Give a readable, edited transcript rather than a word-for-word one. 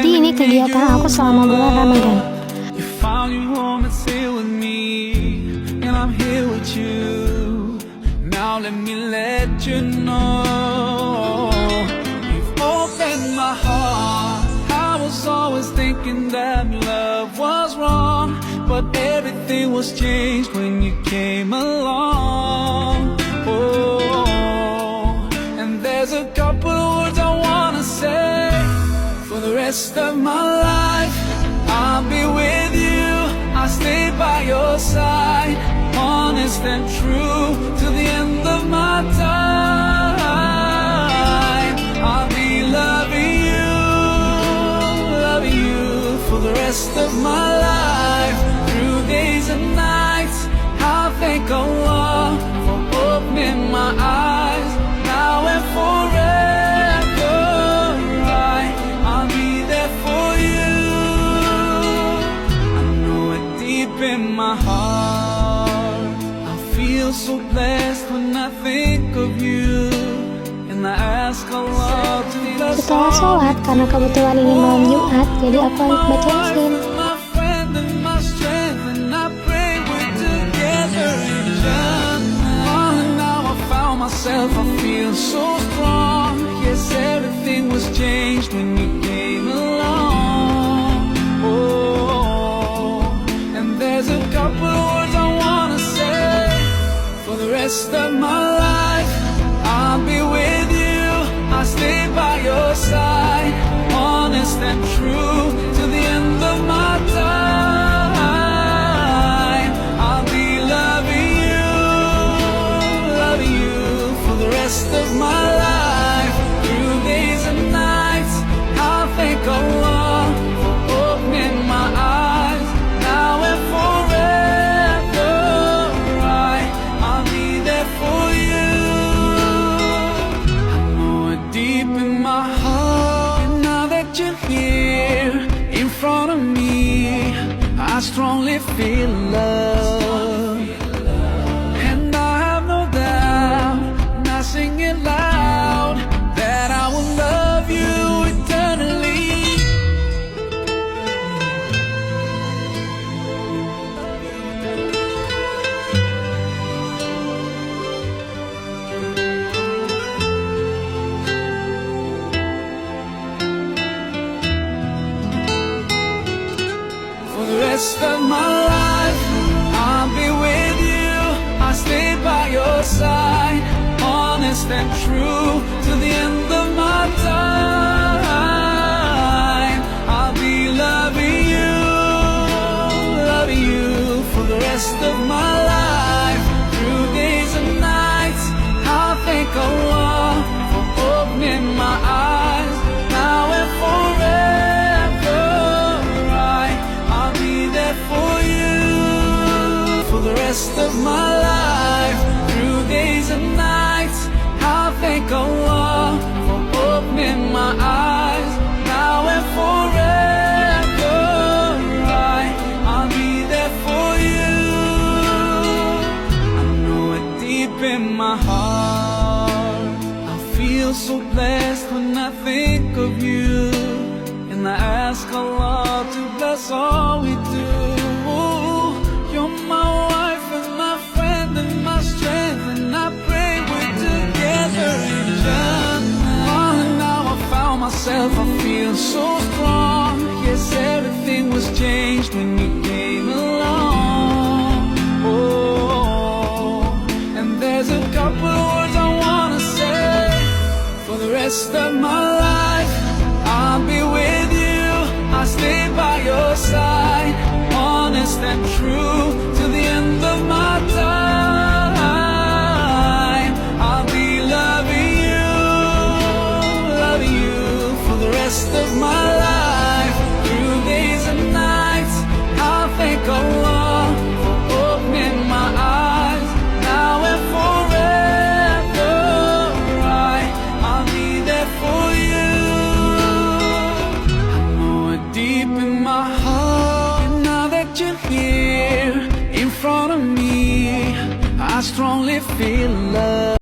Jadi ini kegiatan aku selama bulan Ramadan. You found your home, it's here with me, and I'm here with you. Now let me let you know, you've opened my heart. I was always thinking that love was wrong, but everything was changed when you came along. Oh, and there's a couple words I wanna say. For the rest of my life, I'll be with you, I'll stay by your side, honest and true to the end of my time. I'll be loving you for the rest of my life, through days and nights. I'll thank Allah for opening my eyes, now and forever. I'll be there for you. I know it deep in my heart. I feel so blessed when I think of you, and I ask Allah to bless Setelah sholat, karena kebetulan ini malam Jumat, jadi aku harus baca Yasin. my friend and my strength, and I pray we're together in Jannah. Oh, now I found myself, I feel so strong. Yes, everything was changed when you came along. Oh, and there's a couple words I wanna say. For the rest of my life, I'll be with you, I'll stay by your side, honest and true to the end of my time. I'll be loving you for the rest of my life, through days and nights. I'll thank Allah for opening my eyes, now and forever. I'll be there for you. I know it deep in my heart, and now that you're here in front of me, I strongly feel love. And I have no doubt, and I sing it loud, that I will love you eternally. For the rest of my life, I'll be with you, I'll stay by your side, honest and true to the end of my time. I'll be loving you for the rest of my life, through days and nights. I'll thank Allah for opening my eyes, now and forever. I'll be there for you for the rest of my life, through days and nights. I'll thank Allah for opening my eyes, now and forever. I'll be there for you. I know it deep in my heart. I feel so blessed when I think of you, and I ask Allah to bless all we do. You're my wife and my friend and my strength, and I pray we're together in Jannah. Oh, and now I found myself, I feel so strong. Yes, everything was changed when you came along. Oh, and there's a couple words I wanna say. For the rest of my life, I'll be with you, I'll stay by your side, honest and true to the end of my time. I'll be loving you for the rest of my life, through days and nights. I'll thank Allah for opening my eyes, now and forever. I'll be there for you. I know it deep in my heart, and now that you're here in front of me, I strongly feel love.